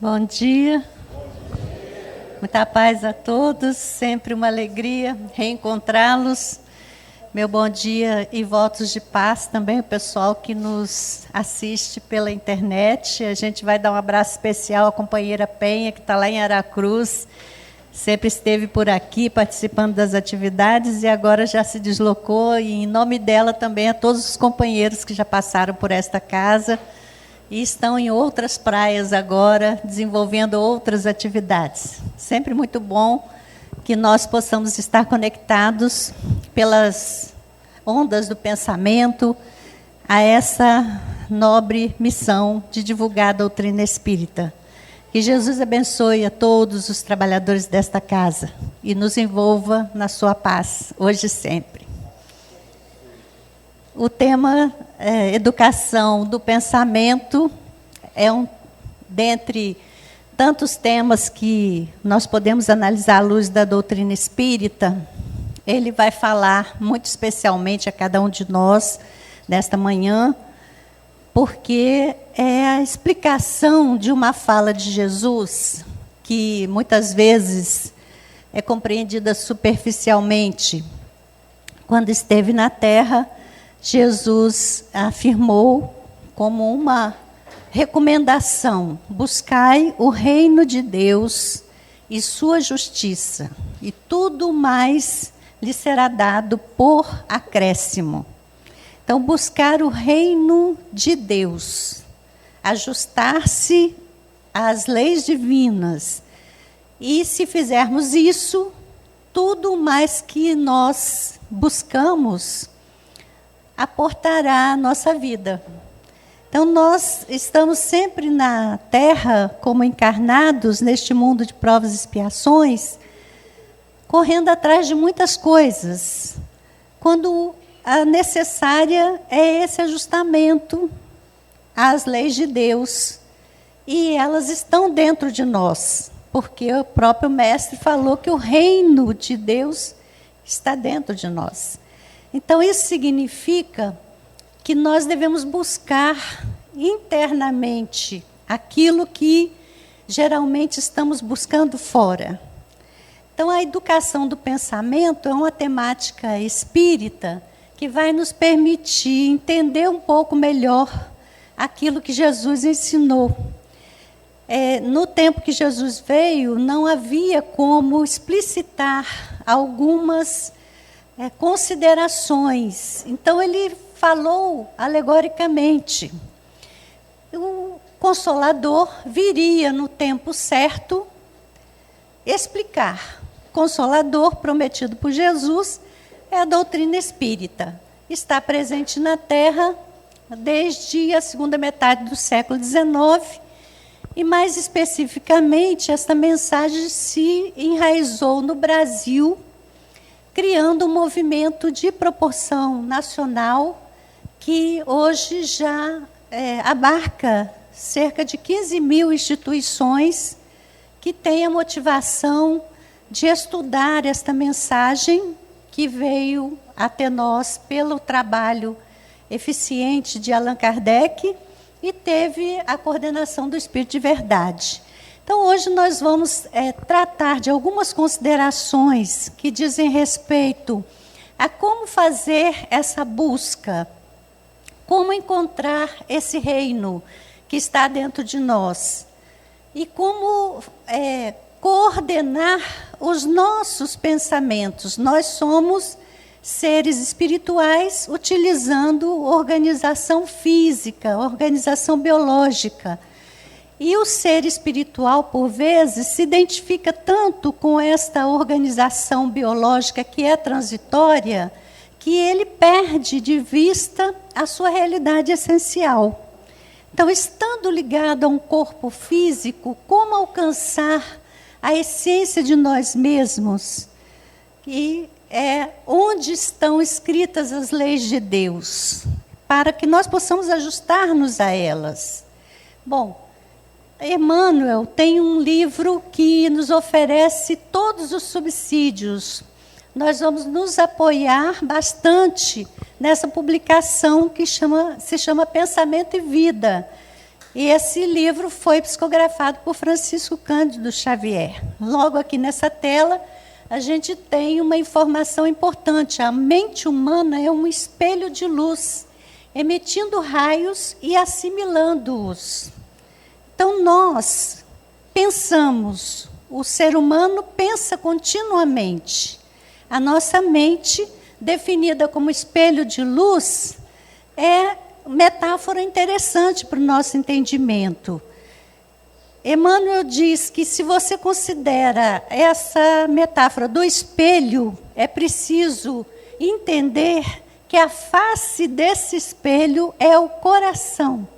Bom dia, muita paz a todos, sempre uma alegria reencontrá-los. Meu bom dia e votos de paz também, o pessoal que nos assiste pela internet. A gente vai dar um abraço especial à companheira Penha, que está lá em Aracruz, sempre esteve por aqui participando das atividades e agora já se deslocou. E em nome dela também a todos os companheiros que já passaram por esta casa e estão em outras praias agora, desenvolvendo outras atividades. Sempre muito bom que nós possamos estar conectados pelas ondas do pensamento a essa nobre missão de divulgar a doutrina espírita. Que Jesus abençoe a todos os trabalhadores desta casa e nos envolva na sua paz, hoje e sempre. O tema educação do pensamento é dentre tantos temas que nós podemos analisar à luz da doutrina espírita. Ele vai falar muito especialmente a cada um de nós nesta manhã, porque é a explicação de uma fala de Jesus que muitas vezes é compreendida superficialmente. Quando esteve na Terra, Jesus afirmou como uma recomendação: buscai o reino de Deus e sua justiça, e tudo mais lhe será dado por acréscimo. Então, buscar o reino de Deus, ajustar-se às leis divinas. E se fizermos isso, tudo mais que nós buscamos aportará à nossa vida. Então, nós estamos sempre na Terra, como encarnados neste mundo de provas e expiações, correndo atrás de muitas coisas, quando a necessária é esse ajustamento às leis de Deus. E elas estão dentro de nós, porque o próprio Mestre falou que o reino de Deus está dentro de nós. Então, isso significa que nós devemos buscar internamente aquilo que geralmente estamos buscando fora. Então, a educação do pensamento é uma temática espírita que vai nos permitir entender um pouco melhor aquilo que Jesus ensinou. No tempo que Jesus veio, não havia como explicitar algumas considerações. Então, ele falou alegoricamente. O Consolador viria no tempo certo explicar. O Consolador prometido por Jesus é a doutrina espírita. Está presente na Terra desde a segunda metade do século XIX. E, mais especificamente, esta mensagem se enraizou no Brasil, criando um movimento de proporção nacional que hoje já abarca cerca de 15 mil instituições que têm a motivação de estudar esta mensagem que veio até nós pelo trabalho eficiente de Allan Kardec e teve a coordenação do Espírito de Verdade. Então, hoje nós vamos tratar de algumas considerações que dizem respeito a como fazer essa busca, como encontrar esse reino que está dentro de nós e como coordenar os nossos pensamentos. Nós somos seres espirituais utilizando organização física, organização biológica. E o ser espiritual, por vezes, se identifica tanto com esta organização biológica que é transitória, que ele perde de vista a sua realidade essencial. Então, estando ligado a um corpo físico, como alcançar a essência de nós mesmos? E onde estão escritas as leis de Deus, para que nós possamos ajustar-nos a elas. Bom, Emmanuel tem um livro que nos oferece todos os subsídios. Nós vamos nos apoiar bastante nessa publicação que se chama Pensamento e Vida. E esse livro foi psicografado por Francisco Cândido Xavier. Logo aqui nessa tela, a gente tem uma informação importante. A mente humana é um espelho de luz, emitindo raios e assimilando-os. Então, nós pensamos, o ser humano pensa continuamente. A nossa mente, definida como espelho de luz, é metáfora interessante para o nosso entendimento. Emmanuel diz que se você considera essa metáfora do espelho, é preciso entender que a face desse espelho é o coração.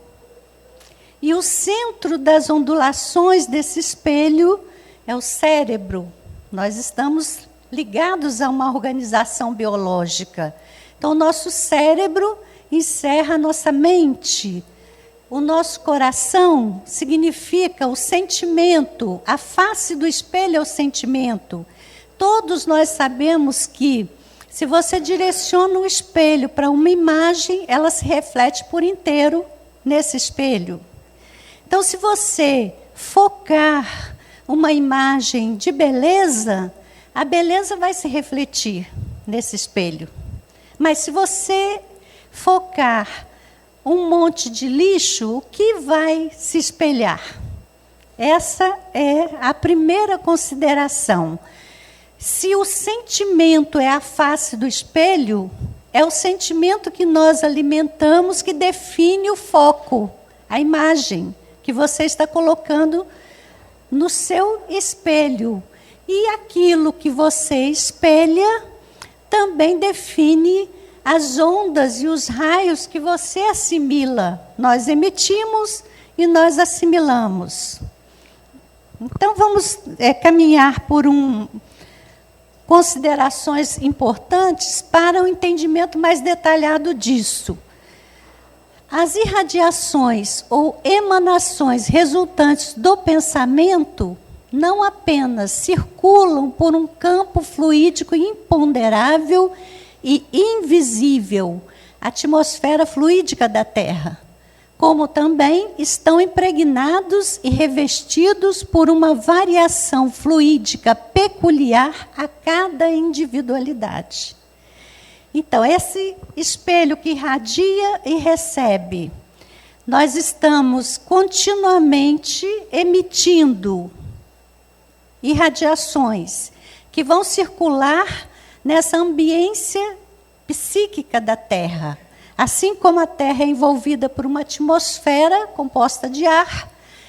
E o centro das ondulações desse espelho é o cérebro. Nós estamos ligados a uma organização biológica. Então, o nosso cérebro encerra a nossa mente. O nosso coração significa o sentimento. A face do espelho é o sentimento. Todos nós sabemos que, se você direciona o espelho para uma imagem, ela se reflete por inteiro nesse espelho. Então, se você focar uma imagem de beleza, a beleza vai se refletir nesse espelho. Mas se você focar um monte de lixo, o que vai se espelhar? Essa é a primeira consideração. Se o sentimento é a face do espelho, é o sentimento que nós alimentamos que define o foco, a imagem que você está colocando no seu espelho. E aquilo que você espelha também define as ondas e os raios que você assimila. Nós emitimos e nós assimilamos. Então, vamos caminhar por considerações importantes para um entendimento mais detalhado disso. As irradiações ou emanações resultantes do pensamento não apenas circulam por um campo fluídico imponderável e invisível, atmosfera fluídica da Terra, como também estão impregnados e revestidos por uma variação fluídica peculiar a cada individualidade. Então, esse espelho que irradia e recebe, nós estamos continuamente emitindo irradiações que vão circular nessa ambiência psíquica da Terra. Assim como a Terra é envolvida por uma atmosfera composta de ar,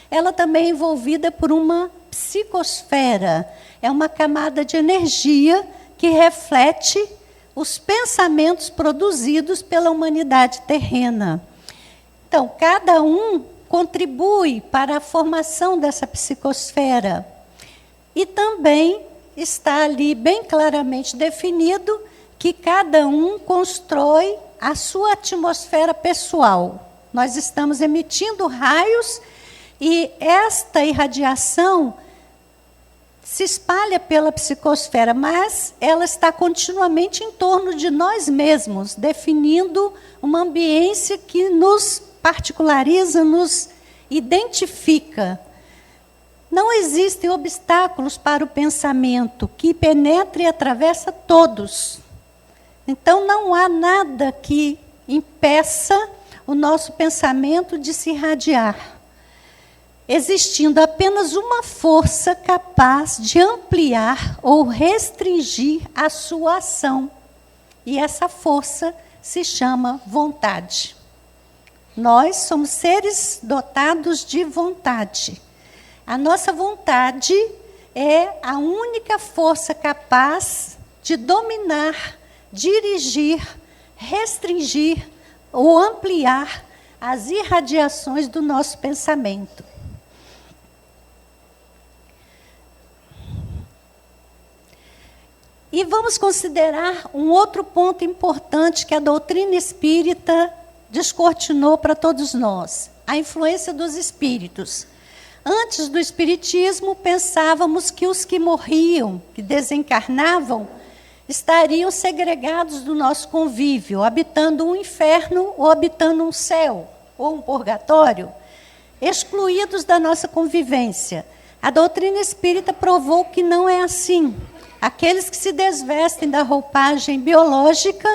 ela também é envolvida por uma psicosfera. É uma camada de energia que reflete os pensamentos produzidos pela humanidade terrena. Então, cada um contribui para a formação dessa psicosfera. E também está ali bem claramente definido que cada um constrói a sua atmosfera pessoal. Nós estamos emitindo raios e esta irradiação se espalha pela psicosfera, mas ela está continuamente em torno de nós mesmos, definindo uma ambiência que nos particulariza, nos identifica. Não existem obstáculos para o pensamento que penetre e atravessa todos. Então, não há nada que impeça o nosso pensamento de se irradiar, existindo apenas uma força capaz de ampliar ou restringir a sua ação. E essa força se chama vontade. Nós somos seres dotados de vontade. A nossa vontade é a única força capaz de dominar, dirigir, restringir ou ampliar as irradiações do nosso pensamento. E vamos considerar um outro ponto importante que a doutrina espírita descortinou para todos nós: a influência dos espíritos. Antes do espiritismo, pensávamos que os que morriam, que desencarnavam, estariam segregados do nosso convívio, habitando um inferno ou habitando um céu ou um purgatório. excluídos da nossa convivência. A doutrina espírita provou que não é assim. Aqueles que se desvestem da roupagem biológica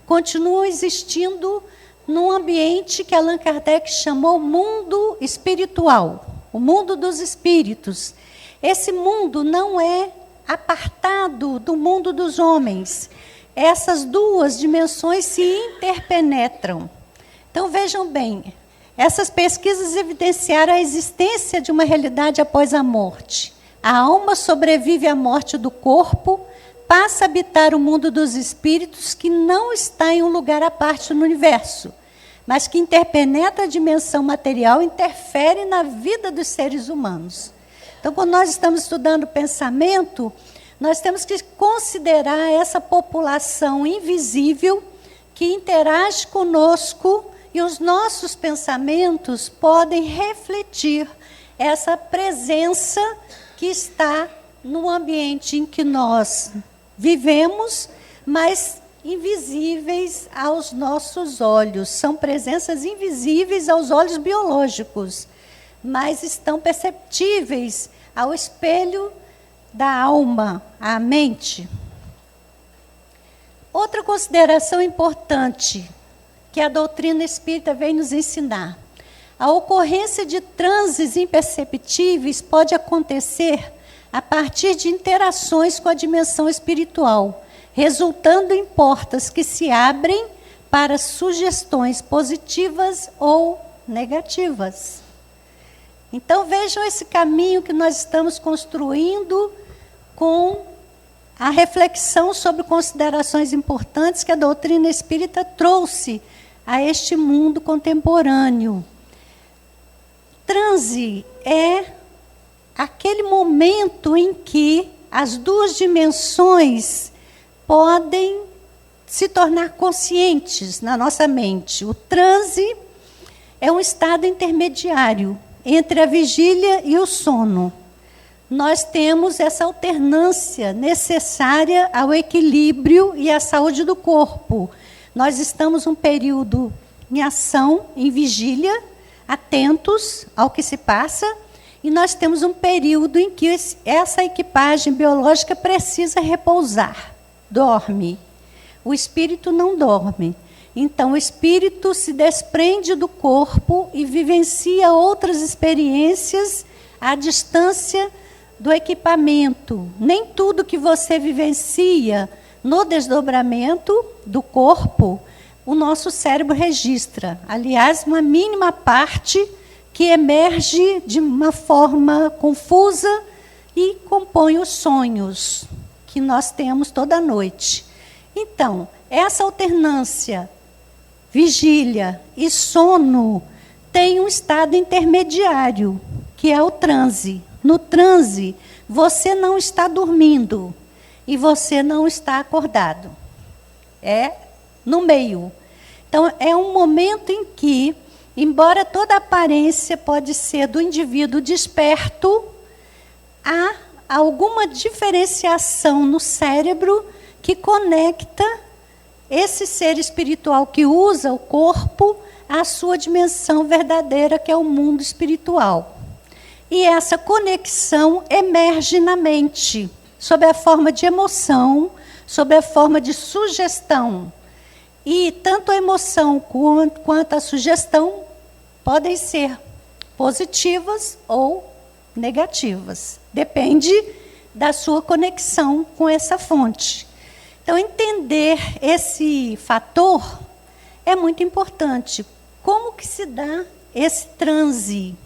continuam existindo num ambiente que Allan Kardec chamou mundo espiritual, o mundo dos espíritos. Esse mundo não é apartado do mundo dos homens. Essas duas dimensões se interpenetram. Então, vejam bem, essas pesquisas evidenciaram a existência de uma realidade após a morte. A alma sobrevive à morte do corpo, passa a habitar o mundo dos espíritos, que não está em um lugar à parte no universo, mas que interpenetra a dimensão material, interfere na vida dos seres humanos. Então, quando nós estamos estudando pensamento, nós temos que considerar essa população invisível que interage conosco, e os nossos pensamentos podem refletir essa presença que está no ambiente em que nós vivemos, mas invisíveis aos nossos olhos. São presenças invisíveis aos olhos biológicos, mas estão perceptíveis ao espelho da alma, à mente. Outra consideração importante que a doutrina espírita vem nos ensinar: a ocorrência de transes imperceptíveis pode acontecer a partir de interações com a dimensão espiritual, resultando em portas que se abrem para sugestões positivas ou negativas. Então, vejam esse caminho que nós estamos construindo com a reflexão sobre considerações importantes que a doutrina espírita trouxe a este mundo contemporâneo. Transe é aquele momento em que as duas dimensões podem se tornar conscientes na nossa mente. O transe é um estado intermediário entre a vigília e o sono. Nós temos essa alternância necessária ao equilíbrio e à saúde do corpo. Nós estamos um período em ação, em vigília, atentos ao que se passa, e nós temos um período em que essa equipagem biológica precisa repousar, dorme. O espírito não dorme. Então, o espírito se desprende do corpo e vivencia outras experiências à distância do equipamento. Nem tudo que você vivencia no desdobramento do corpo, o nosso cérebro registra. Aliás, uma mínima parte que emerge de uma forma confusa e compõe os sonhos que nós temos toda noite. Então, essa alternância, vigília e sono, tem um estado intermediário, que é o transe. No transe, você não está dormindo e você não está acordado. É no meio. Então, é um momento em que, embora toda a aparência pode ser do indivíduo desperto, há alguma diferenciação no cérebro que conecta esse ser espiritual que usa o corpo à sua dimensão verdadeira, que é o mundo espiritual. E essa conexão emerge na mente, sob a forma de emoção, sob a forma de sugestão. E tanto a emoção quanto a sugestão podem ser positivas ou negativas. Depende da sua conexão com essa fonte. Então, entender esse fator é muito importante. Como que se dá esse transe?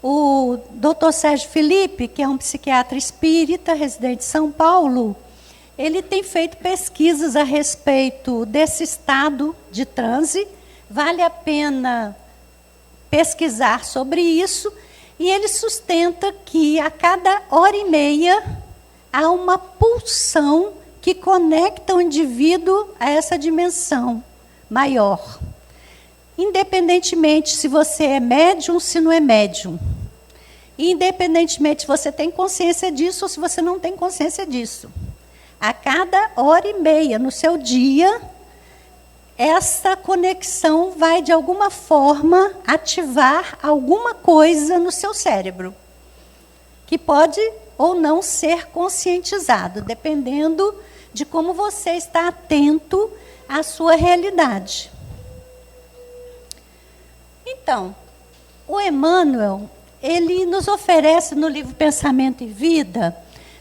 O Dr. Sérgio Felipe, que é um psiquiatra espírita, residente de São Paulo, ele tem feito pesquisas a respeito desse estado de transe. Vale a pena pesquisar sobre isso. E ele sustenta que a cada hora e meia há uma pulsão que conecta o indivíduo a essa dimensão maior. Independentemente se você é médium ou se não é médium. Independentemente se você tem consciência disso ou se você não tem consciência disso. A cada hora e meia no seu dia, essa conexão vai, de alguma forma, ativar alguma coisa no seu cérebro, que pode ou não ser conscientizado, dependendo de como você está atento à sua realidade. Então, o Emmanuel, ele nos oferece no livro Pensamento e Vida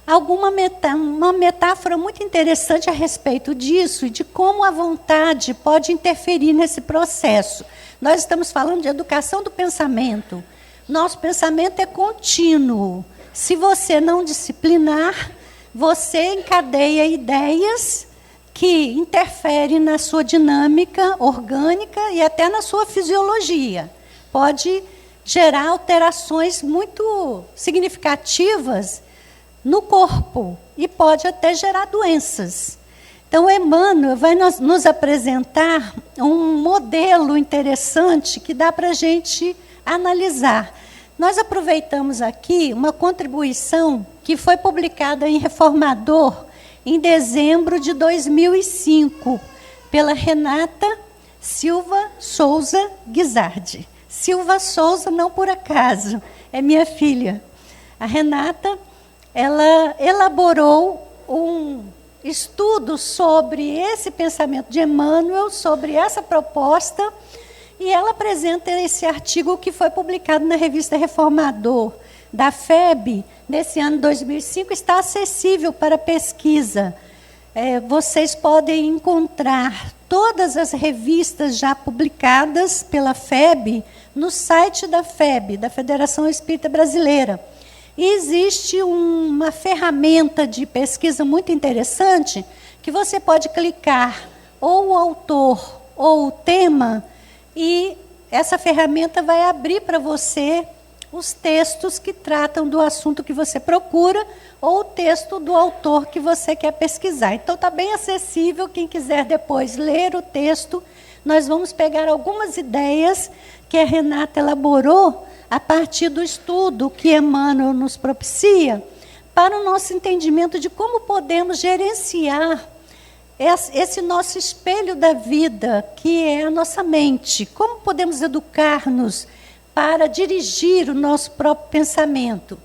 uma metáfora muito interessante a respeito disso e de como a vontade pode interferir nesse processo. Nós estamos falando de educação do pensamento. Nosso pensamento é contínuo. Se você não disciplinar, você encadeia ideias que interferem na sua dinâmica orgânica e até na sua fisiologia. Pode gerar alterações muito significativas no corpo e pode até gerar doenças. Então, Emmanuel vai nos apresentar um modelo interessante que dá para a gente analisar. Nós aproveitamos aqui uma contribuição que foi publicada em Reformador em dezembro de 2005, pela Renata Silva Souza Guizardi. Silva Souza, não por acaso, é minha filha. A Renata, ela elaborou um estudo sobre esse pensamento de Emmanuel, sobre essa proposta, e ela apresenta esse artigo que foi publicado na revista Reformador, da FEB, nesse ano 2005, está acessível para pesquisa. Vocês podem encontrar todas as revistas já publicadas pela FEB no site da FEB, da Federação Espírita Brasileira. E existe uma ferramenta de pesquisa muito interessante que você pode clicar ou o autor ou o tema, e essa ferramenta vai abrir para você os textos que tratam do assunto que você procura ou o texto do autor que você quer pesquisar. Então, está bem acessível. Quem quiser depois ler o texto, nós vamos pegar algumas ideias que a Renata elaborou a partir do estudo que Emmanuel nos propicia, para o nosso entendimento de como podemos gerenciar esse nosso espelho da vida, que é a nossa mente. Como podemos educar-nos para dirigir o nosso próprio pensamento.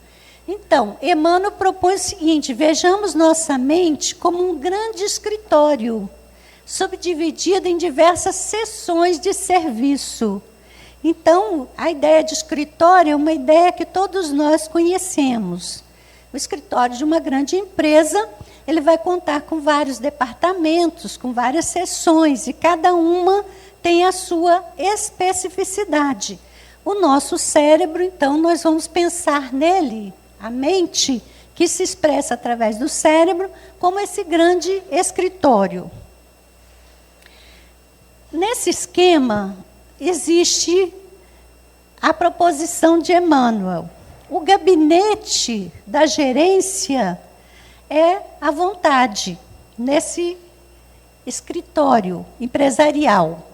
Então, Emmanuel propõe o seguinte: vejamos nossa mente como um grande escritório, subdividido em diversas seções de serviço. Então, a ideia de escritório é uma ideia que todos nós conhecemos. O escritório de uma grande empresa, ele vai contar com vários departamentos, com várias seções, e cada uma tem a sua especificidade. O nosso cérebro, então, nós vamos pensar nele, a mente, que se expressa através do cérebro, como esse grande escritório. Nesse esquema, existe a proposição de Emmanuel. O gabinete da gerência é a vontade, nesse escritório empresarial.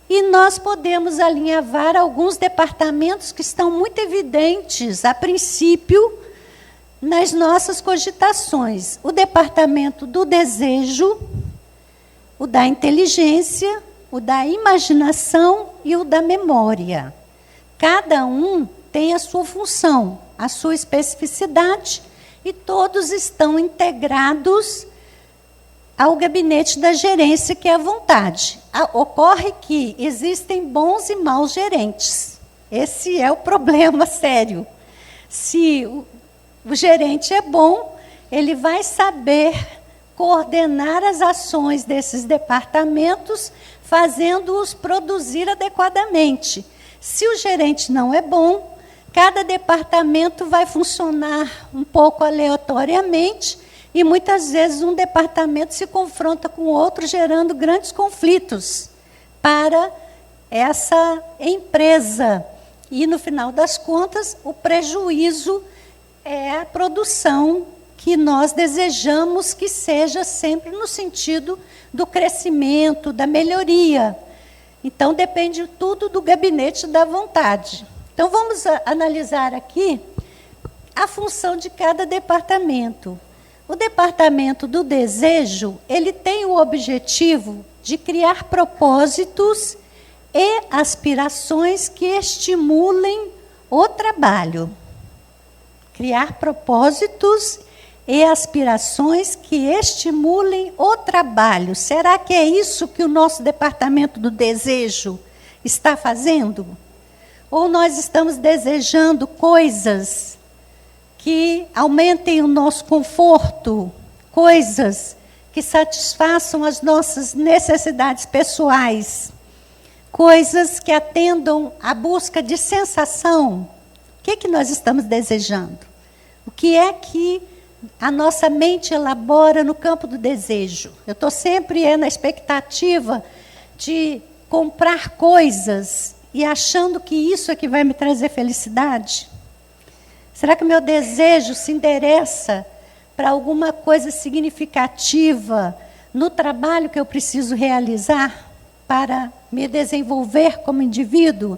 E nós podemos alinhavar alguns departamentos que estão muito evidentes, a princípio, nas nossas cogitações. O departamento do desejo, o da inteligência, o da imaginação e o da memória. Cada um tem a sua função, a sua especificidade, e todos estão integrados ao gabinete da gerência, que é a vontade. Ocorre que existem bons e maus gerentes. Esse é o problema sério. Se o gerente é bom, ele vai saber coordenar as ações desses departamentos, fazendo-os produzir adequadamente. Se o gerente não é bom, cada departamento vai funcionar um pouco aleatoriamente, e muitas vezes um departamento se confronta com o outro, gerando grandes conflitos para essa empresa. E, no final das contas, o prejuízo é a produção que nós desejamos que seja sempre no sentido do crescimento, da melhoria. Então, depende tudo do gabinete da vontade. Então, vamos analisar aqui a função de cada departamento. O departamento do desejo, ele tem o objetivo de criar propósitos e aspirações que estimulem o trabalho. Criar propósitos e aspirações que estimulem o trabalho. Será que é isso que o nosso departamento do desejo está fazendo? Ou nós estamos desejando coisas que aumentem o nosso conforto, coisas que satisfaçam as nossas necessidades pessoais, coisas que atendam à busca de sensação? O que nós estamos desejando? O que é que a nossa mente elabora no campo do desejo? Eu estou sempre na expectativa de comprar coisas e achando que isso é que vai me trazer felicidade? Será que o meu desejo se endereça para alguma coisa significativa no trabalho que eu preciso realizar para me desenvolver como indivíduo?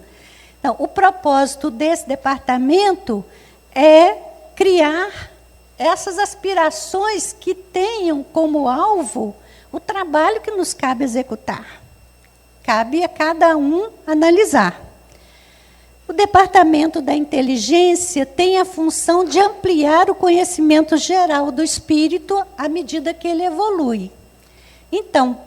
Então, o propósito desse departamento é criar essas aspirações que tenham como alvo o trabalho que nos cabe executar. Cabe a cada um analisar. O departamento da inteligência tem a função de ampliar o conhecimento geral do espírito à medida que ele evolui. Então,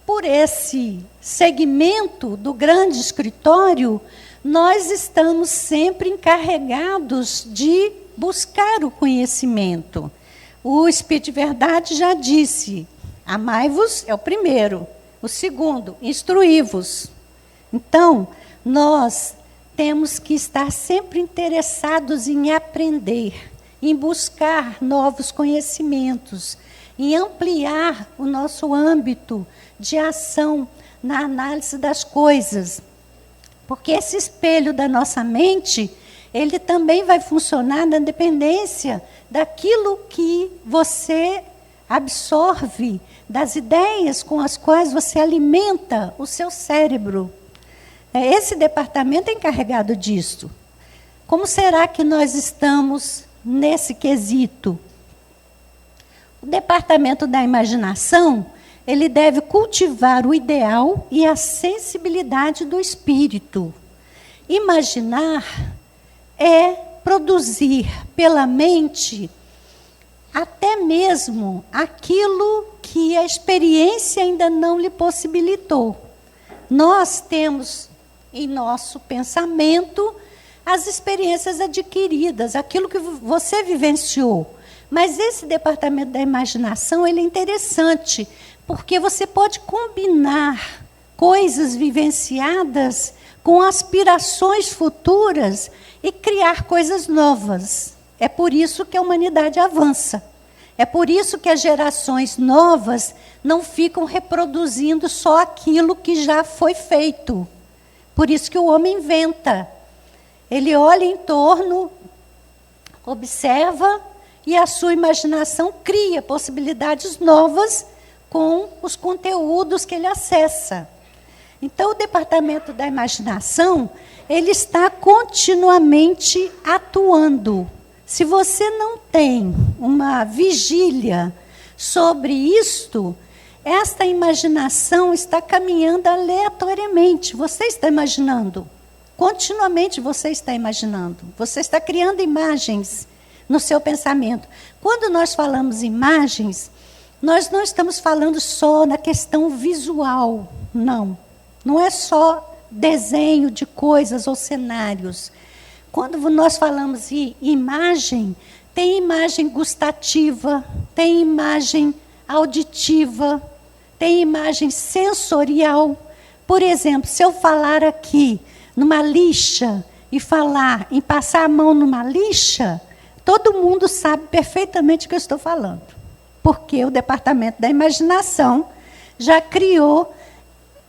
por esse segmento do grande escritório, nós estamos sempre encarregados de buscar o conhecimento. O Espírito de Verdade já disse: amai-vos é o primeiro. O segundo, instruí-vos. Então, nós temos que estar sempre interessados em aprender, em buscar novos conhecimentos, em ampliar o nosso âmbito de ação na análise das coisas. Porque esse espelho da nossa mente, ele também vai funcionar na dependência daquilo que você absorve, das ideias com as quais você alimenta o seu cérebro. Esse departamento é encarregado disso. Como será que nós estamos nesse quesito? O departamento da imaginação, ele deve cultivar o ideal e a sensibilidade do espírito. Imaginar é produzir pela mente até mesmo aquilo que a experiência ainda não lhe possibilitou. Nós temos em nosso pensamento as experiências adquiridas, aquilo que você vivenciou. Mas esse departamento da imaginação, ele é interessante, porque você pode combinar coisas vivenciadas com aspirações futuras e criar coisas novas. É por isso que a humanidade avança. É por isso que as gerações novas não ficam reproduzindo só aquilo que já foi feito. Por isso que o homem inventa. Ele olha em torno, observa e a sua imaginação cria possibilidades novas com os conteúdos que ele acessa. Então, o departamento da imaginação, ele está continuamente atuando. Se você não tem uma vigília sobre isto, esta imaginação está caminhando aleatoriamente. Você está imaginando. Continuamente você está imaginando. Você está criando imagens no seu pensamento. Quando nós falamos imagens, nós não estamos falando só na questão visual. Não. Não é só desenho de coisas ou cenários. Quando nós falamos em imagem, tem imagem gustativa, tem imagem auditiva, tem imagem sensorial. Por exemplo, se eu falar aqui numa lixa e falar em passar a mão numa lixa, todo mundo sabe perfeitamente o que eu estou falando. Porque o departamento da imaginação já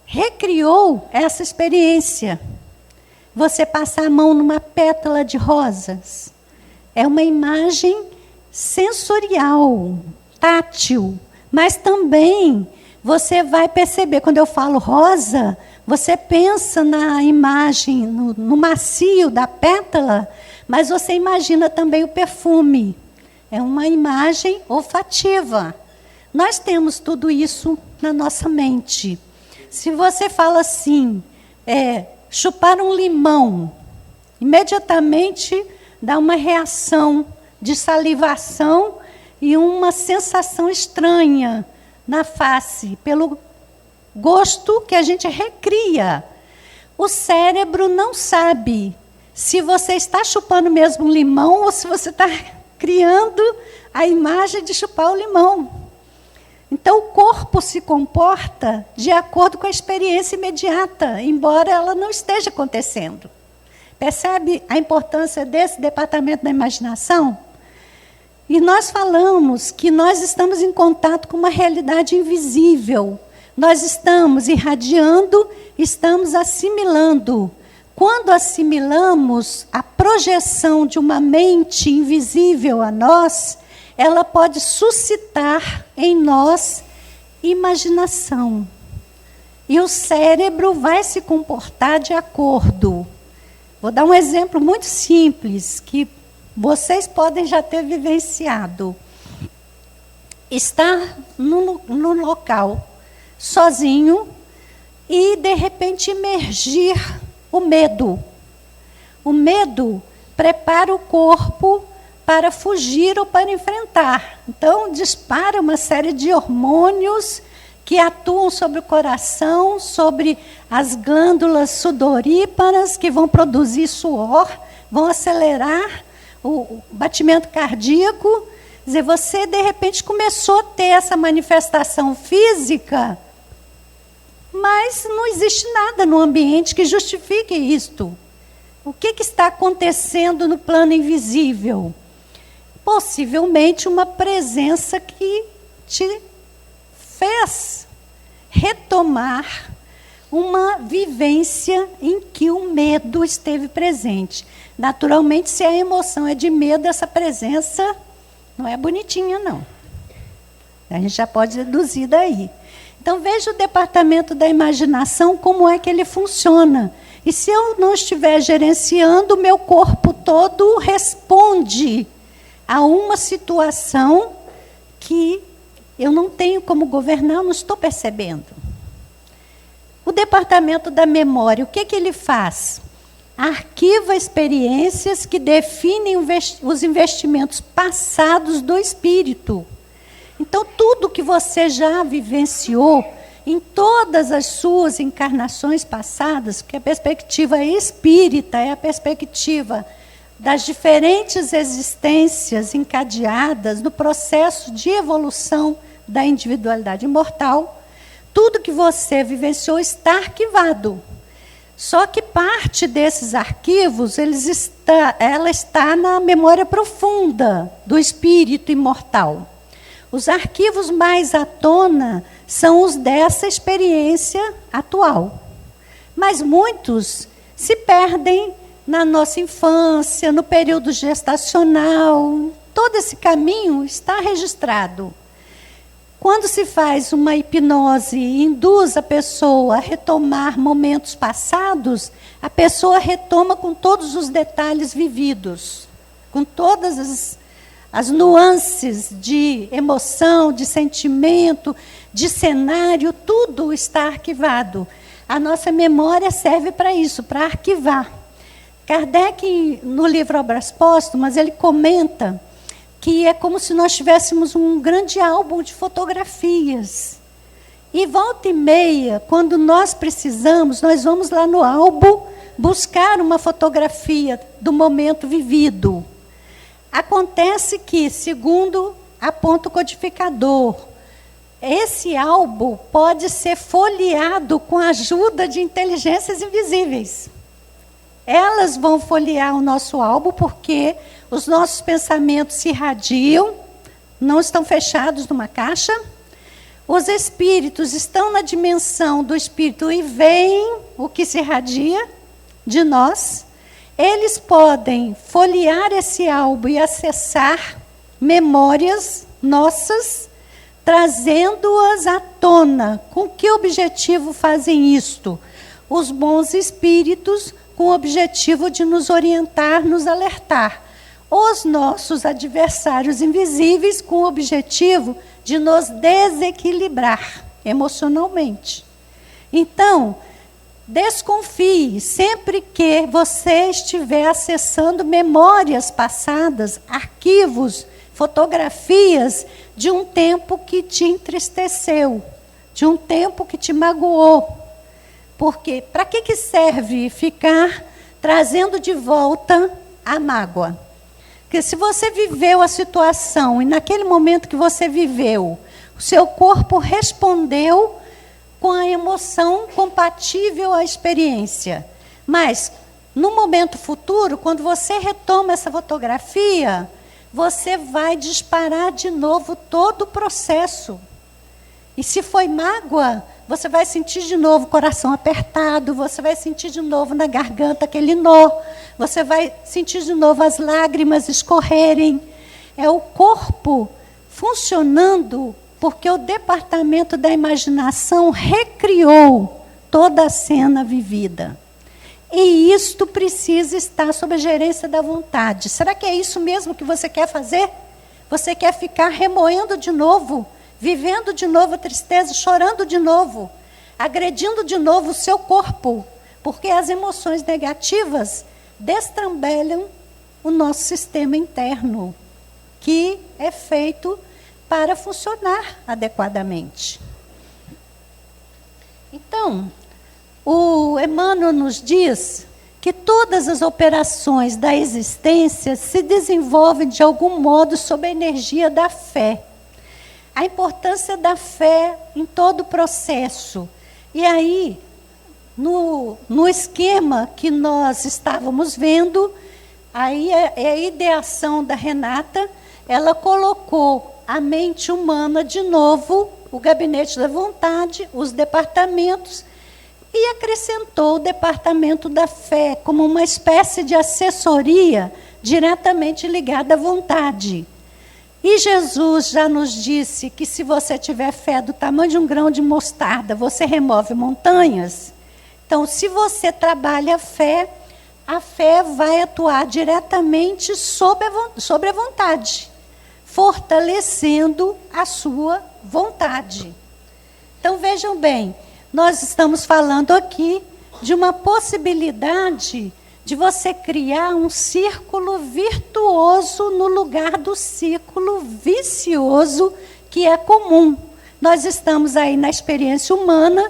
recriou essa experiência. Você passar a mão numa pétala de rosas. É uma imagem sensorial, tátil. Mas também você vai perceber, quando eu falo rosa, você pensa na imagem, no macio da pétala, mas você imagina também o perfume. É uma imagem olfativa. Nós temos tudo isso na nossa mente. Se você fala assim, chupar um limão, imediatamente dá uma reação de salivação e uma sensação estranha na face, pelo gosto que a gente recria. O cérebro não sabe se você está chupando mesmo um limão ou se você está criando a imagem de chupar o limão. Então, o corpo se comporta de acordo com a experiência imediata, embora ela não esteja acontecendo. Percebe a importância desse departamento da imaginação? E nós falamos que nós estamos em contato com uma realidade invisível. Nós estamos irradiando, estamos assimilando. Quando assimilamos a projeção de uma mente invisível a nós, ela pode suscitar em nós imaginação. E o cérebro vai se comportar de acordo. Vou dar um exemplo muito simples, que vocês podem já ter vivenciado. Estar no local, sozinho, e, de repente, emergir o medo. O medo prepara o corpo para fugir ou para enfrentar. Então, dispara uma série de hormônios que atuam sobre o coração, sobre as glândulas sudoríparas, que vão produzir suor, vão acelerar o batimento cardíaco. Quer dizer, você, de repente, começou a ter essa manifestação física, mas não existe nada no ambiente que justifique isto. O que está acontecendo no plano invisível? Possivelmente uma presença que te fez retomar uma vivência em que o medo esteve presente. Naturalmente, se a emoção é de medo, essa presença não é bonitinha, não. A gente já pode deduzir daí. Então, veja o departamento da imaginação, como é que ele funciona. E se eu não estiver gerenciando, o meu corpo todo responde a uma situação que eu não tenho como governar, eu não estou percebendo. O departamento da memória, o que ele faz? Arquiva experiências que definem os investimentos passados do espírito. Então, tudo que você já vivenciou em todas as suas encarnações passadas, porque a perspectiva espírita é a perspectiva das diferentes existências encadeadas no processo de evolução da individualidade imortal, tudo que você vivenciou está arquivado. Só que parte desses arquivos, ela está na memória profunda do espírito imortal. Os arquivos mais à tona são os dessa experiência atual. Mas muitos se perdem na nossa infância, no período gestacional. Todo esse caminho está registrado. Quando se faz uma hipnose e induz a pessoa a retomar momentos passados, a pessoa retoma com todos os detalhes vividos, com todas as nuances de emoção, de sentimento, de cenário, tudo está arquivado. A nossa memória serve para isso, para arquivar. Kardec, no livro Obras Póstumas, ele comenta que é como se nós tivéssemos um grande álbum de fotografias. E volta e meia, quando nós precisamos, nós vamos lá no álbum buscar uma fotografia do momento vivido. Acontece que, segundo aponta o codificador, esse álbum pode ser folheado com a ajuda de inteligências invisíveis. Elas vão folhear o nosso álbum porque os nossos pensamentos se irradiam, não estão fechados numa caixa. Os espíritos estão na dimensão do espírito e veem o que se irradia de nós. Eles podem folhear esse álbum e acessar memórias nossas, trazendo-as à tona. Com que objetivo fazem isto? Os bons espíritos, com o objetivo de nos orientar, nos alertar. Os nossos adversários invisíveis, com o objetivo de nos desequilibrar. emocionalmente. Então, desconfie sempre que você estiver acessando memórias passadas, arquivos, fotografias de um tempo que te entristeceu, de um tempo que te magoou. Porque para que serve ficar trazendo de volta a mágoa? Porque se você viveu a situação e naquele momento que você viveu, o seu corpo respondeu com a emoção compatível à experiência. Mas, no momento futuro, quando você retoma essa fotografia, você vai disparar de novo todo o processo. E se foi mágoa, você vai sentir de novo o coração apertado, você vai sentir de novo na garganta aquele nó, você vai sentir de novo as lágrimas escorrerem. É o corpo funcionando porque o departamento da imaginação recriou toda a cena vivida. E isto precisa estar sob a gerência da vontade. Será que é isso mesmo que você quer fazer? Você quer ficar remoendo de novo, vivendo de novo a tristeza, chorando de novo, agredindo de novo o seu corpo? Porque as emoções negativas destrambelham o nosso sistema interno, que é feito para funcionar adequadamente. Então, o Emmanuel nos diz que todas as operações da existência se desenvolvem de algum modo sob a energia da fé. A importância da fé em todo o processo. E aí, no esquema que nós estávamos vendo, aí é a ideação da Renata, ela colocou a mente humana de novo, o gabinete da vontade, os departamentos, e acrescentou o departamento da fé como uma espécie de assessoria diretamente ligada à vontade. E Jesus já nos disse que se você tiver fé do tamanho de um grão de mostarda, você remove montanhas. Então, se você trabalha a fé vai atuar diretamente sobre a vontade, fortalecendo a sua vontade. Então, vejam bem, nós estamos falando aqui de uma possibilidade de você criar um círculo virtuoso no lugar do círculo vicioso que é comum. Nós estamos aí na experiência humana,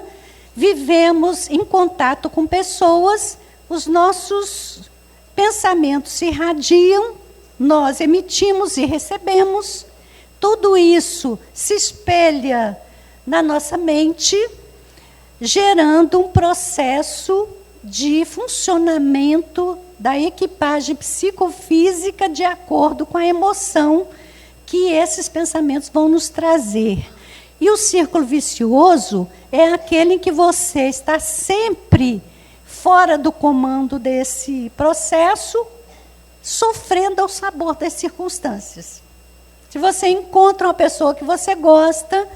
vivemos em contato com pessoas, os nossos pensamentos se irradiam, nós emitimos e recebemos, tudo isso se espelha na nossa mente, gerando um processo de funcionamento da equipagem psicofísica de acordo com a emoção que esses pensamentos vão nos trazer. E o círculo vicioso é aquele em que você está sempre fora do comando desse processo, sofrendo ao sabor das circunstâncias. Se você encontra uma pessoa que você gosta,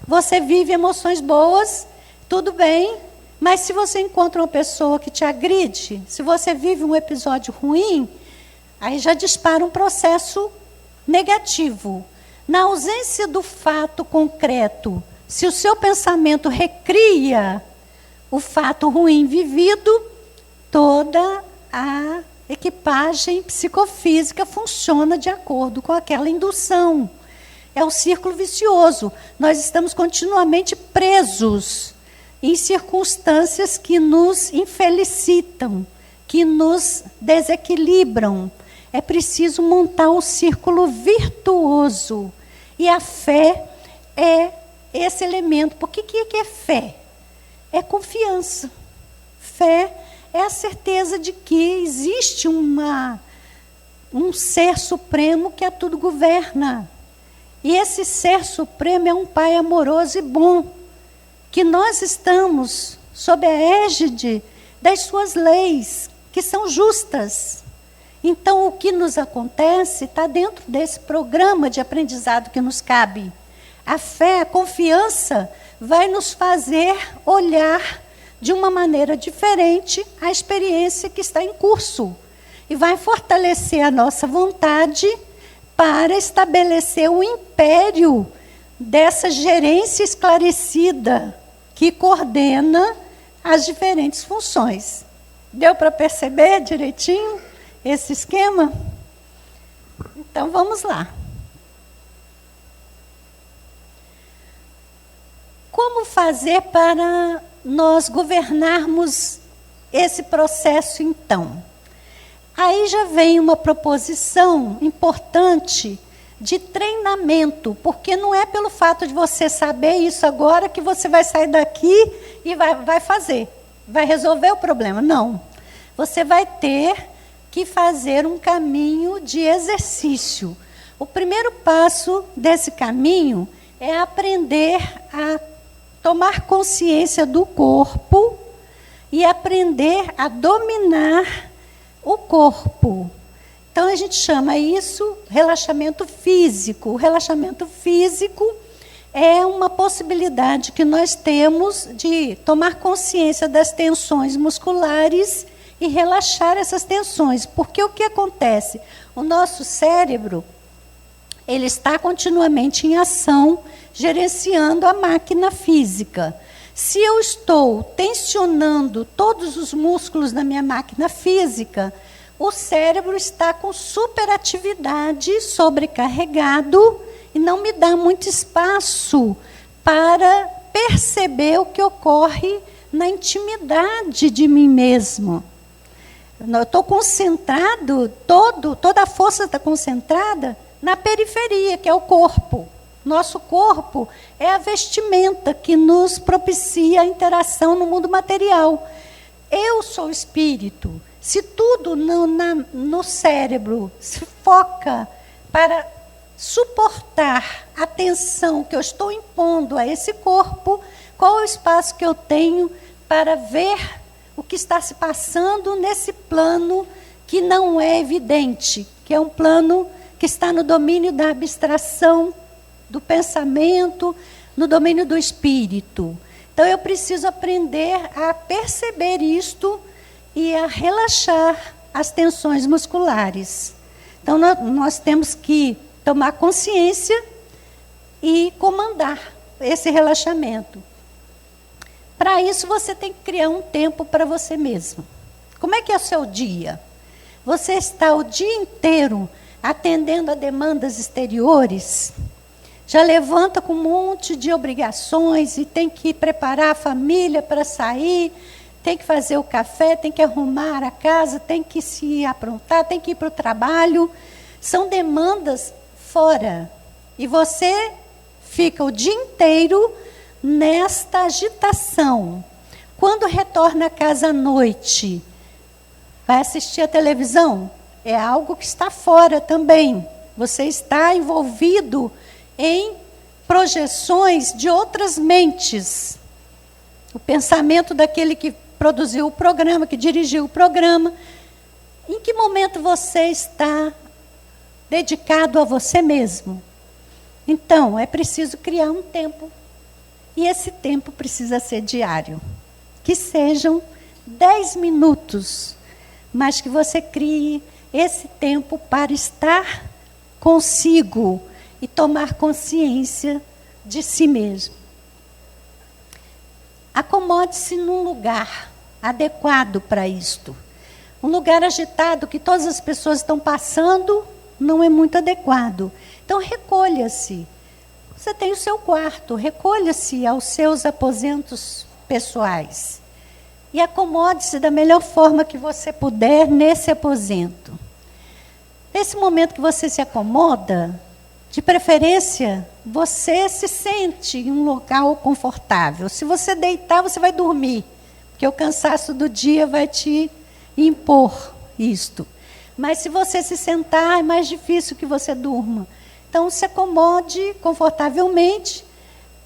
você vive emoções boas, tudo bem, mas se você encontra uma pessoa que te agride, se você vive um episódio ruim, aí já dispara um processo negativo. Na ausência do fato concreto, se o seu pensamento recria o fato ruim vivido, toda a equipagem psicofísica funciona de acordo com aquela indução. É o círculo vicioso. Nós estamos continuamente presos em circunstâncias que nos infelicitam, que nos desequilibram. É preciso montar um círculo virtuoso. E a fé é esse elemento. Por que é fé? É confiança. Fé é a certeza de que existe um ser supremo que a tudo governa. E esse ser supremo é um Pai amoroso e bom, que nós estamos sob a égide das suas leis, que são justas. Então, o que nos acontece está dentro desse programa de aprendizado que nos cabe. A fé, a confiança, vai nos fazer olhar de uma maneira diferente a experiência que está em curso. E vai fortalecer a nossa vontade para estabelecer o império dessa gerência esclarecida que coordena as diferentes funções. Deu para perceber direitinho esse esquema? Então, vamos lá. Como fazer para nós governarmos esse processo, então? Aí já vem uma proposição importante de treinamento, porque não é pelo fato de você saber isso agora que você vai sair daqui e vai fazer, vai resolver o problema. Não. Você vai ter que fazer um caminho de exercício. O primeiro passo desse caminho é aprender a tomar consciência do corpo e aprender a dominar o corpo. Então, a gente chama isso relaxamento físico. O relaxamento físico é uma possibilidade que nós temos de tomar consciência das tensões musculares e relaxar essas tensões. Porque o que acontece? O nosso cérebro, ele está continuamente em ação, gerenciando a máquina física. Se eu estou tensionando todos os músculos da minha máquina física, o cérebro está com superatividade, sobrecarregado, e não me dá muito espaço para perceber o que ocorre na intimidade de mim mesmo. Eu estou concentrado, toda a força está concentrada na periferia, que é o corpo. Nosso corpo é a vestimenta que nos propicia a interação no mundo material. Eu sou espírito. Se tudo no cérebro se foca para suportar a tensão que eu estou impondo a esse corpo, qual é o espaço que eu tenho para ver o que está se passando nesse plano que não é evidente, que é um plano que está no domínio da abstração, do pensamento, no domínio do espírito. Então, eu preciso aprender a perceber isto e a relaxar as tensões musculares. Então, nós temos que tomar consciência e comandar esse relaxamento. Para isso, você tem que criar um tempo para você mesmo. Como é que é o seu dia? Você está o dia inteiro atendendo a demandas exteriores? Já levanta com um monte de obrigações e tem que preparar a família para sair, tem que fazer o café, tem que arrumar a casa, tem que se aprontar, tem que ir para o trabalho. São demandas fora. E você fica o dia inteiro nesta agitação. Quando retorna a casa à noite, vai assistir a televisão? É algo que está fora também. Você está envolvido em projeções de outras mentes. O pensamento daquele que produziu o programa, que dirigiu o programa. Em que momento você está dedicado a você mesmo? Então, é preciso criar um tempo. E esse tempo precisa ser diário. Que sejam 10 minutos, mas que você crie esse tempo para estar consigo e tomar consciência de si mesmo. Acomode-se num lugar adequado para isto. Um lugar agitado que todas as pessoas estão passando não é muito adequado. Então, recolha-se. Você tem o seu quarto, recolha-se aos seus aposentos pessoais. E acomode-se da melhor forma que você puder nesse aposento. Nesse momento que você se acomoda, de preferência, você se sente em um local confortável. Se você deitar, você vai dormir, porque o cansaço do dia vai te impor isto. Mas se você se sentar, é mais difícil que você durma. Então, se acomode confortavelmente,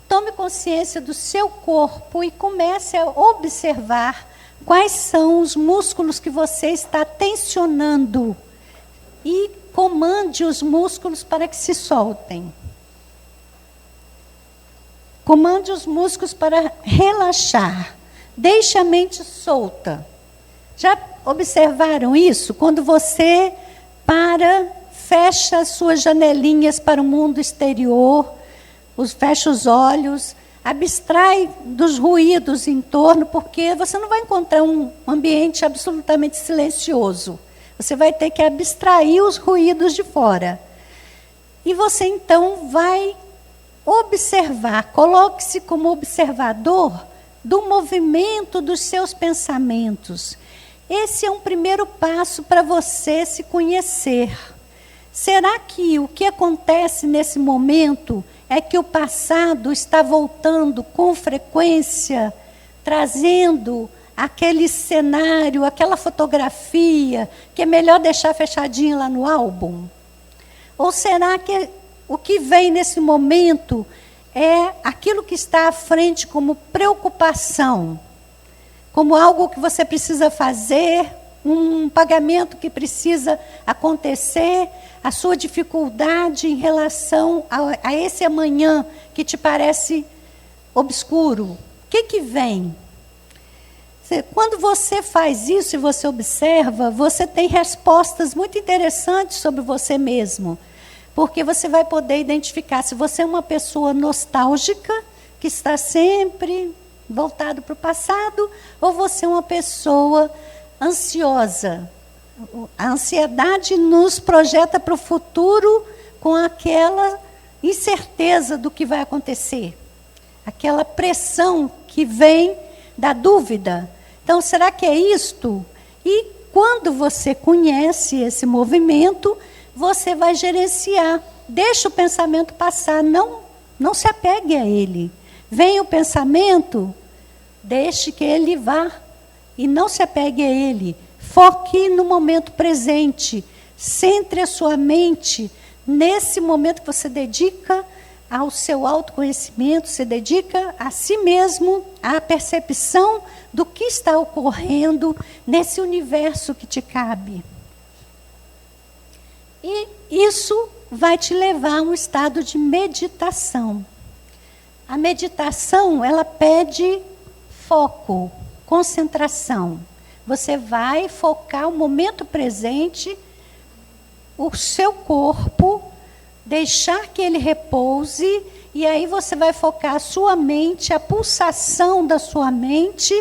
tome consciência do seu corpo e comece a observar quais são os músculos que você está tensionando. E comande os músculos para que se soltem. Comande os músculos para relaxar. Deixe a mente solta. Já observaram isso? Quando você fecha as suas janelinhas para o mundo exterior, fecha os olhos, abstrai dos ruídos em torno, porque você não vai encontrar um ambiente absolutamente silencioso. Você vai ter que abstrair os ruídos de fora. E você então vai observar, coloque-se como observador do movimento dos seus pensamentos. Esse é um primeiro passo para você se conhecer. Será que o que acontece nesse momento é que o passado está voltando com frequência, trazendo aquele cenário, aquela fotografia, que é melhor deixar fechadinha lá no álbum? Ou será que o que vem nesse momento é aquilo que está à frente como preocupação, como algo que você precisa fazer, um pagamento que precisa acontecer, a sua dificuldade em relação a esse amanhã que te parece obscuro? O que vem? Quando você faz isso e você observa, você tem respostas muito interessantes sobre você mesmo. Porque você vai poder identificar se você é uma pessoa nostálgica, que está sempre voltado para o passado, ou você é uma pessoa ansiosa. A ansiedade nos projeta para o futuro com aquela incerteza do que vai acontecer. Aquela pressão que vem da dúvida. Então, será que é isto? E quando você conhece esse movimento, você vai gerenciar. Deixa o pensamento passar, não se apegue a ele. Vem o pensamento, deixe que ele vá e não se apegue a ele. Foque no momento presente. Centre a sua mente nesse momento que você dedica ao seu autoconhecimento, se dedica a si mesmo, à percepção do que está ocorrendo nesse universo que te cabe. E isso vai te levar a um estado de meditação. A meditação, ela pede foco, concentração. Você vai focar o momento presente, o seu corpo, deixar que ele repouse, e aí você vai focar a sua mente, a pulsação da sua mente,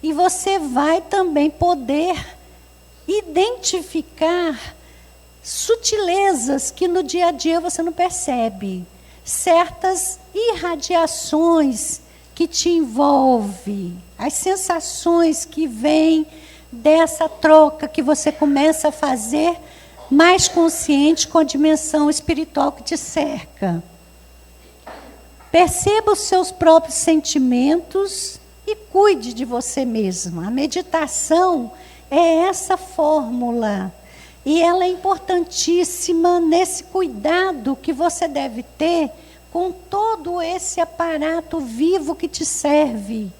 e você vai também poder identificar sutilezas que no dia a dia você não percebe, certas irradiações que te envolvem, as sensações que vêm dessa troca que você começa a fazer mais consciente com a dimensão espiritual que te cerca. Perceba os seus próprios sentimentos e cuide de você mesma. A meditação é essa fórmula. E ela é importantíssima nesse cuidado que você deve ter com todo esse aparato vivo que te serve.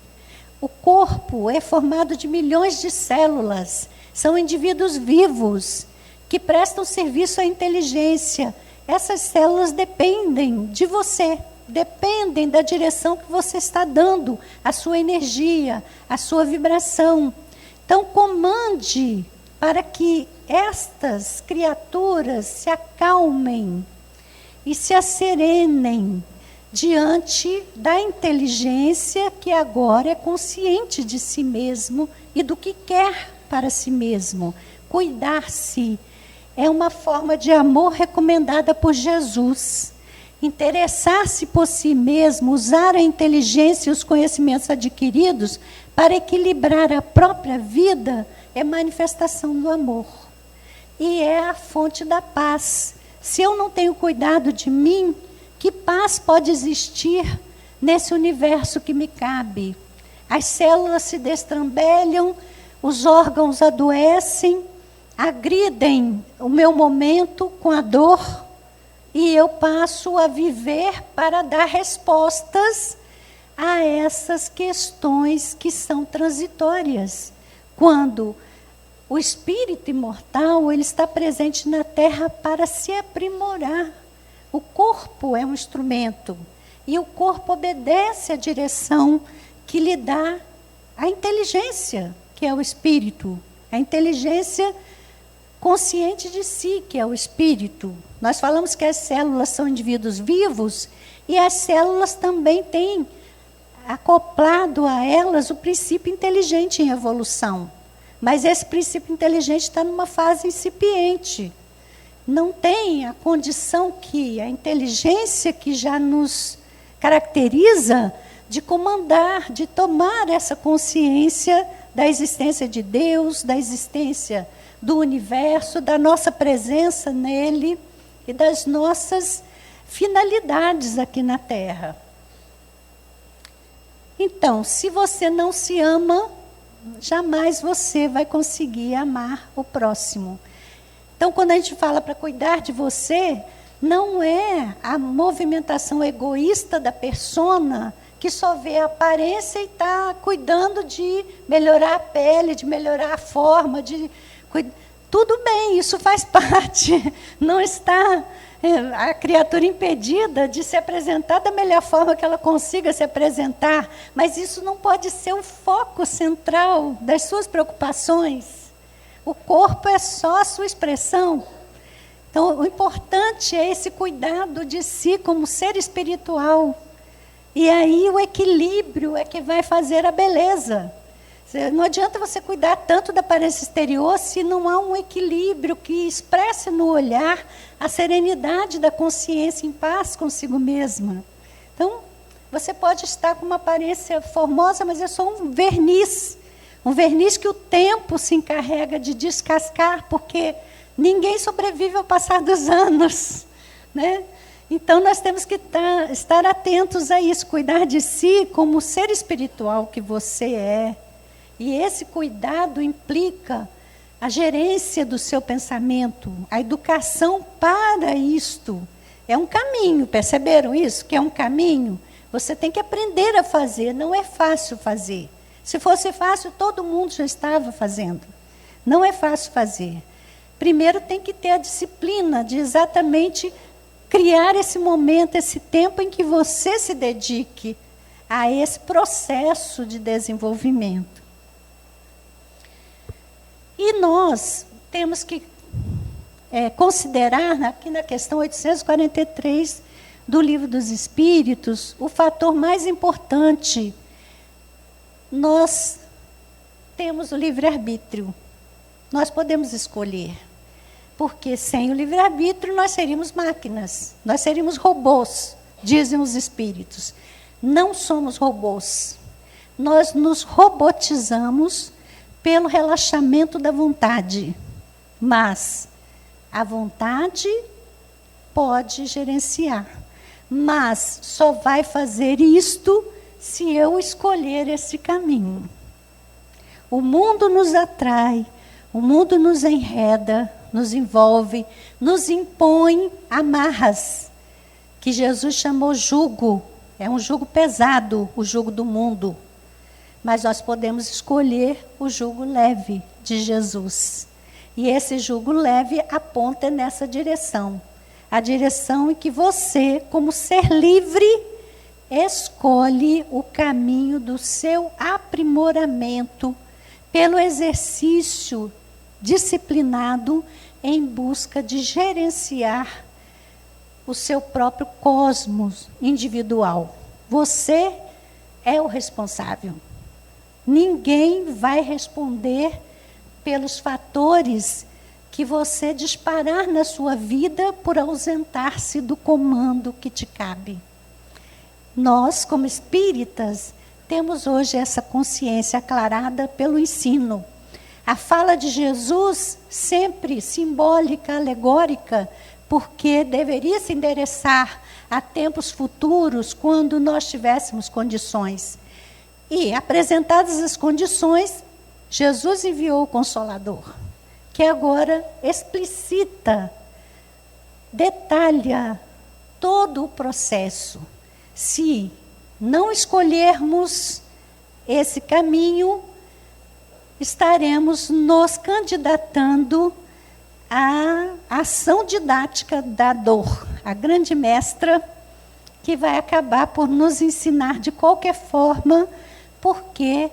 O corpo é formado de milhões de células. São indivíduos vivos que prestam serviço à inteligência. Essas células dependem de você, dependem da direção que você está dando, a sua energia, a sua vibração. Então, comande para que estas criaturas se acalmem e se asserenem diante da inteligência que agora é consciente de si mesmo e do que quer para si mesmo. Cuidar-se é uma forma de amor recomendada por Jesus. Interessar-se por si mesmo, usar a inteligência e os conhecimentos adquiridos para equilibrar a própria vida é manifestação do amor. E é a fonte da paz. Se eu não tenho cuidado de mim, que paz pode existir nesse universo que me cabe? As células se destrambelham, os órgãos adoecem, agridem o meu momento com a dor, e eu passo a viver para dar respostas a essas questões que são transitórias. Quando o espírito imortal, ele está presente na Terra para se aprimorar. O corpo é um instrumento, e o corpo obedece à direção que lhe dá a inteligência, que é o espírito. A inteligência consciente de si, que é o espírito. Nós falamos que as células são indivíduos vivos e as células também têm acoplado a elas o princípio inteligente em evolução. Mas esse princípio inteligente está numa fase incipiente. Não tem a condição que a inteligência que já nos caracteriza de comandar, de tomar essa consciência da existência de Deus, da existência do universo, da nossa presença nele e das nossas finalidades aqui na Terra. Então, se você não se ama, jamais você vai conseguir amar o próximo. Então, quando a gente fala para cuidar de você, não é a movimentação egoísta da persona que só vê a aparência e está cuidando de melhorar a pele, de melhorar a forma, tudo bem, isso faz parte. Não está a criatura impedida de se apresentar da melhor forma que ela consiga se apresentar, mas isso não pode ser o foco central das suas preocupações. O corpo é só a sua expressão. Então, o importante é esse cuidado de si como ser espiritual. E aí o equilíbrio é que vai fazer a beleza. Não adianta você cuidar tanto da aparência exterior se não há um equilíbrio que expresse no olhar a serenidade da consciência em paz consigo mesma. Então, você pode estar com uma aparência formosa, mas é só um verniz que o tempo se encarrega de descascar, porque ninguém sobrevive ao passar dos anos, né? Então, nós temos que estar atentos a isso, cuidar de si como ser espiritual que você é. E esse cuidado implica a gerência do seu pensamento, a educação para isto. É um caminho, perceberam isso? Que é um caminho? Você tem que aprender a fazer, não é fácil fazer. Se fosse fácil, todo mundo já estava fazendo. Não é fácil fazer. Primeiro tem que ter a disciplina de exatamente criar esse momento, esse tempo em que você se dedique a esse processo de desenvolvimento. E nós temos que considerar, aqui na questão 843 do Livro dos Espíritos, o fator mais importante. Nós temos o livre-arbítrio. Nós podemos escolher. Porque sem o livre-arbítrio nós seríamos máquinas, nós seríamos robôs, dizem os espíritos. Não somos robôs. Nós nos robotizamos pelo relaxamento da vontade. Mas a vontade pode gerenciar. Mas só vai fazer isto se eu escolher esse caminho. O mundo nos atrai, o mundo nos enreda, nos envolve, nos impõe amarras, que Jesus chamou jugo. É um jugo pesado, o jugo do mundo. Mas nós podemos escolher o jugo leve de Jesus. E esse jugo leve aponta nessa direção. A direção em que você, como ser livre, escolhe o caminho do seu aprimoramento pelo exercício disciplinado em busca de gerenciar o seu próprio cosmos individual. Você é o responsável. Ninguém vai responder pelos fatores que você disparar na sua vida por ausentar-se do comando que te cabe. Nós, como espíritas, temos hoje essa consciência aclarada pelo ensino. A fala de Jesus, sempre simbólica, alegórica, porque deveria se endereçar a tempos futuros, quando nós tivéssemos condições. E, apresentadas as condições, Jesus enviou o Consolador, que agora explicita, detalha todo o processo. Se não escolhermos esse caminho, estaremos nos candidatando à ação didática da dor, a grande mestra que vai acabar por nos ensinar de qualquer forma, porque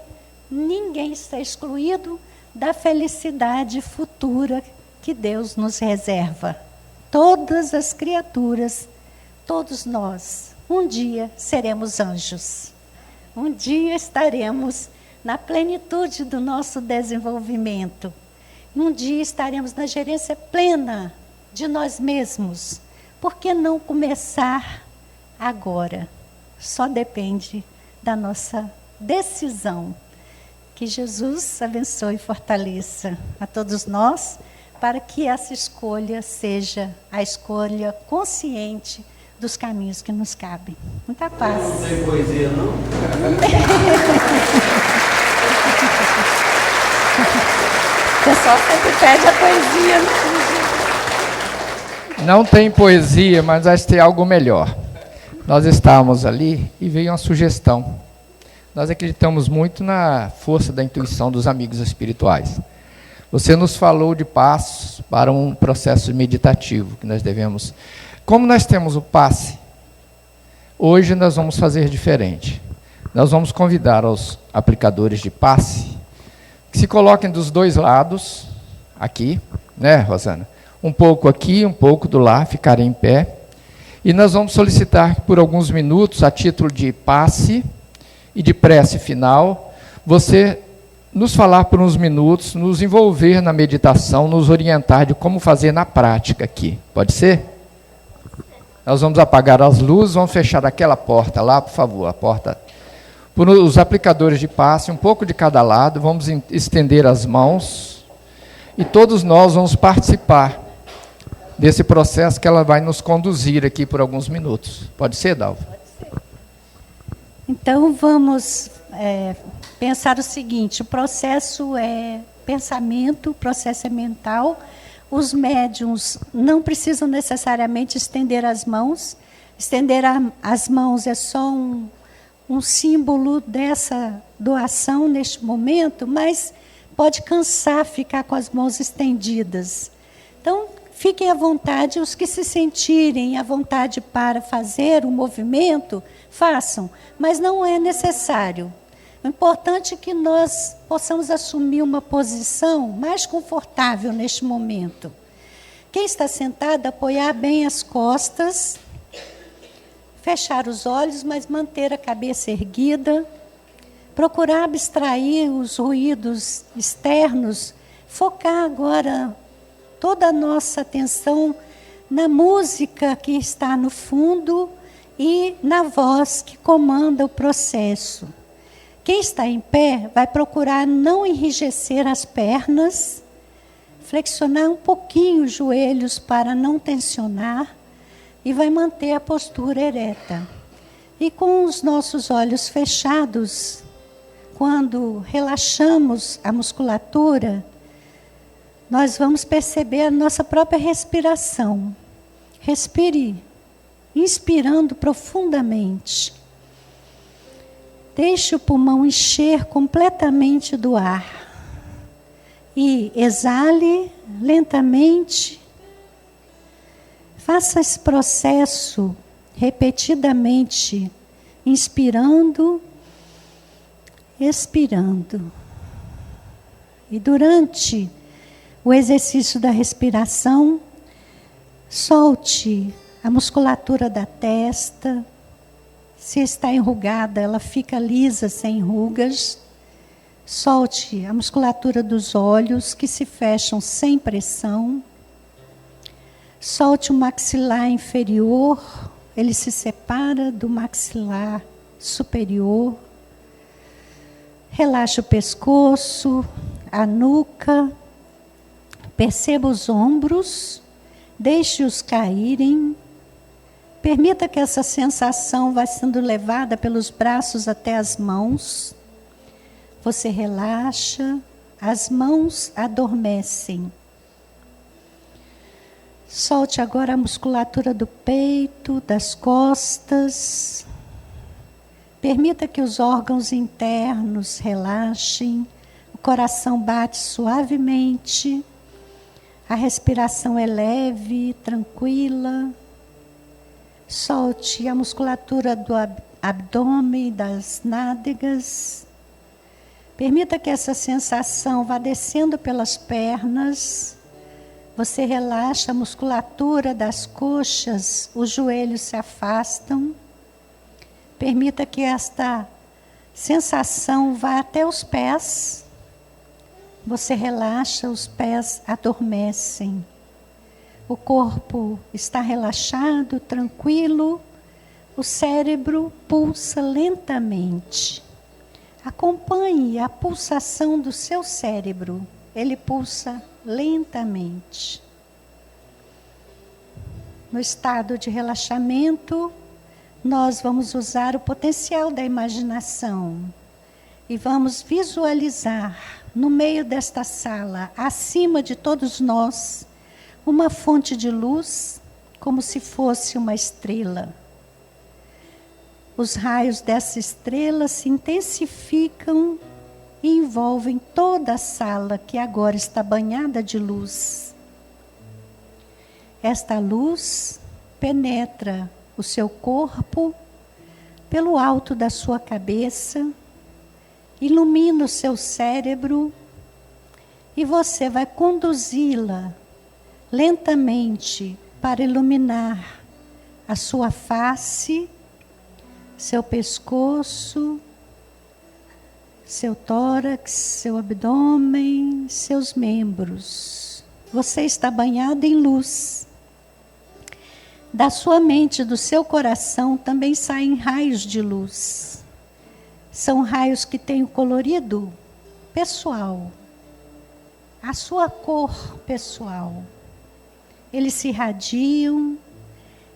ninguém está excluído da felicidade futura que Deus nos reserva. Todas as criaturas, todos nós, um dia seremos anjos. Um dia estaremos na plenitude do nosso desenvolvimento. Um dia estaremos na gerência plena de nós mesmos. Por que não começar agora? Só depende da nossa decisão. Que Jesus abençoe e fortaleça a todos nós, para que essa escolha seja a escolha consciente dos caminhos que nos cabem. Muita paz. Não tem poesia, não? O pessoal sempre pede a poesia. Não tem poesia, mas vai ter algo melhor. Nós estávamos ali e veio uma sugestão. Nós acreditamos muito na força da intuição dos amigos espirituais. Você nos falou de passos para um processo meditativo que nós devemos. Como nós temos o passe, hoje nós vamos fazer diferente. Nós vamos convidar os aplicadores de passe que se coloquem dos dois lados, aqui, né, Rosana? Um pouco aqui, um pouco do lá, ficarem em pé. E nós vamos solicitar que por alguns minutos, a título de passe e de prece final, você nos falar por uns minutos, nos envolver na meditação, nos orientar de como fazer na prática aqui. Pode ser? Nós vamos apagar as luzes, vamos fechar aquela porta lá, por favor, a porta. Por os aplicadores de passe, um pouco de cada lado, vamos estender as mãos e todos nós vamos participar desse processo que ela vai nos conduzir aqui por alguns minutos. Pode ser, Dalva? Pode ser. Então, vamos pensar o seguinte: o processo é pensamento, o processo é mental. Os médiuns não precisam necessariamente estender as mãos. Estender as mãos é só um símbolo dessa doação neste momento, mas pode cansar ficar com as mãos estendidas. Então, fiquem à vontade, os que se sentirem à vontade para fazer o movimento, façam, mas não é necessário. O importante é que nós possamos assumir uma posição mais confortável neste momento. Quem está sentado, apoiar bem as costas, fechar os olhos, mas manter a cabeça erguida, procurar abstrair os ruídos externos, focar agora toda a nossa atenção na música que está no fundo e na voz que comanda o processo. Quem está em pé vai procurar não enrijecer as pernas, flexionar um pouquinho os joelhos para não tensionar e vai manter a postura ereta. E com os nossos olhos fechados, quando relaxamos a musculatura, nós vamos perceber a nossa própria respiração. Respire, inspirando profundamente. Deixe o pulmão encher completamente do ar. E exale lentamente. Faça esse processo repetidamente, inspirando, expirando. E durante o exercício da respiração, solte a musculatura da testa. Se está enrugada, ela fica lisa, sem rugas. Solte a musculatura dos olhos, que se fecham sem pressão. Solte o maxilar inferior, ele se separa do maxilar superior. Relaxe o pescoço, a nuca. Perceba os ombros, deixe-os caírem. Permita que essa sensação vá sendo levada pelos braços até as mãos. Você relaxa, as mãos adormecem. Solte agora a musculatura do peito, das costas. Permita que os órgãos internos relaxem. O coração bate suavemente. A respiração é leve, tranquila. Solte a musculatura do abdômen, das nádegas. Permita que essa sensação vá descendo pelas pernas, Você relaxa a musculatura das coxas, os joelhos se afastam. Permita que esta sensação vá até os pés. Você relaxa, os pés adormecem. O corpo está relaxado, tranquilo. O cérebro pulsa lentamente. Acompanhe a pulsação do seu cérebro. Ele pulsa lentamente. No estado de relaxamento, nós vamos usar o potencial da imaginação e vamos visualizar no meio desta sala, acima de todos nós, uma fonte de luz, como se fosse uma estrela. Os raios dessa estrela se intensificam e envolvem toda a sala, que agora está banhada de luz. Esta luz penetra o seu corpo pelo alto da sua cabeça, ilumina o seu cérebro e você vai conduzi-la lentamente para iluminar a sua face, seu pescoço, seu tórax, seu abdômen, seus membros. Você está banhado em luz. Da sua mente, do seu coração, também saem raios de luz. São raios que têm o colorido pessoal, a sua cor pessoal. Eles se irradiam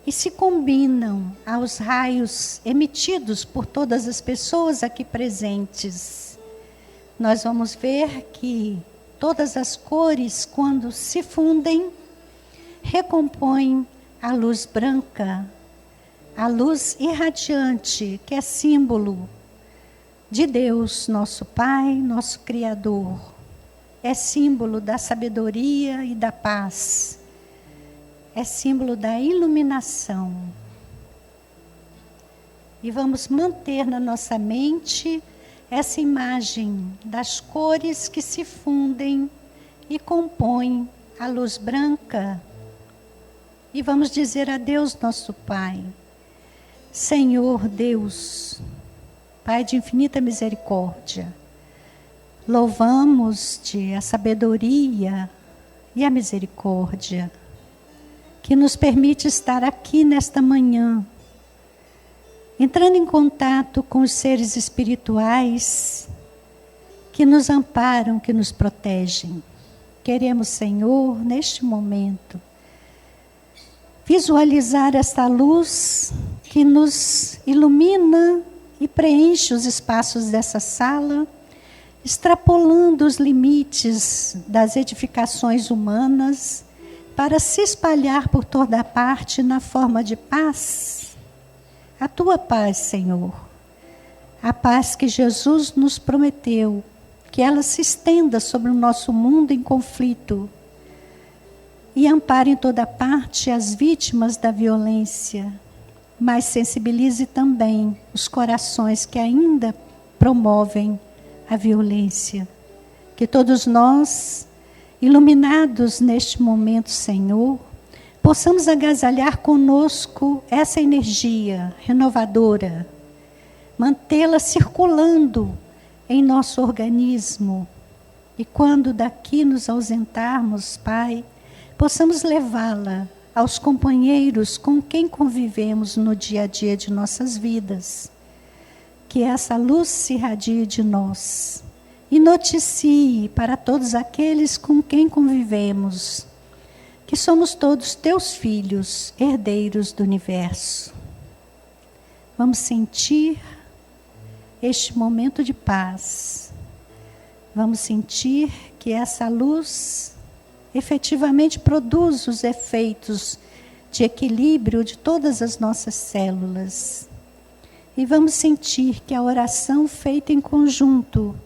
e se combinam aos raios emitidos por todas as pessoas aqui presentes. Nós vamos ver que todas as cores, quando se fundem, recompõem a luz branca, a luz irradiante, que é símbolo de Deus, nosso Pai, nosso Criador. É símbolo da sabedoria e da paz. É símbolo da iluminação. E vamos manter na nossa mente essa imagem das cores que se fundem e compõem a luz branca. E vamos dizer a Deus, nosso Pai: Senhor Deus, Pai de infinita misericórdia, louvamos-te a sabedoria e a misericórdia que nos permite estar aqui nesta manhã, entrando em contato com os seres espirituais que nos amparam, que nos protegem. Queremos, Senhor, neste momento, visualizar esta luz que nos ilumina e preenche os espaços dessa sala, extrapolando os limites das edificações humanas, para se espalhar por toda a parte na forma de paz. A tua paz, Senhor, a paz que Jesus nos prometeu, que ela se estenda sobre o nosso mundo em conflito e ampare em toda parte as vítimas da violência, mas sensibilize também os corações que ainda promovem a violência. Que todos nós, iluminados neste momento, Senhor, possamos agasalhar conosco essa energia renovadora, mantê-la circulando em nosso organismo. E quando daqui nos ausentarmos, Pai, possamos levá-la aos companheiros com quem convivemos no dia a dia de nossas vidas. Que essa luz se irradie de nós e noticie para todos aqueles com quem convivemos que somos todos teus filhos, herdeiros do universo. Vamos sentir este momento de paz. Vamos sentir que essa luz efetivamente produz os efeitos de equilíbrio de todas as nossas células. E vamos sentir que a oração feita em conjunto,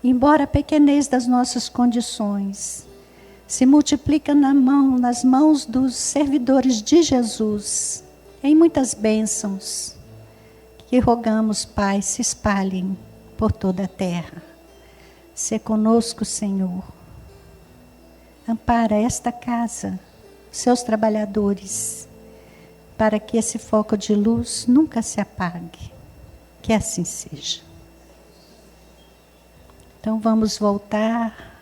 embora a pequenez das nossas condições, se multiplica nas mãos dos servidores de Jesus, em muitas bênçãos, que rogamos, Pai, se espalhem por toda a terra. Sê conosco, Senhor. ampara esta casa, seus trabalhadores, para que esse foco de luz nunca se apague. Que assim seja. Então vamos voltar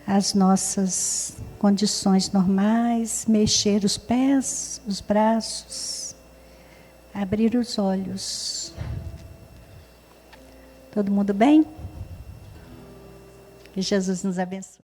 às nossas condições normais, mexer os pés, os braços, abrir os olhos. Todo mundo bem? Que Jesus nos abençoe.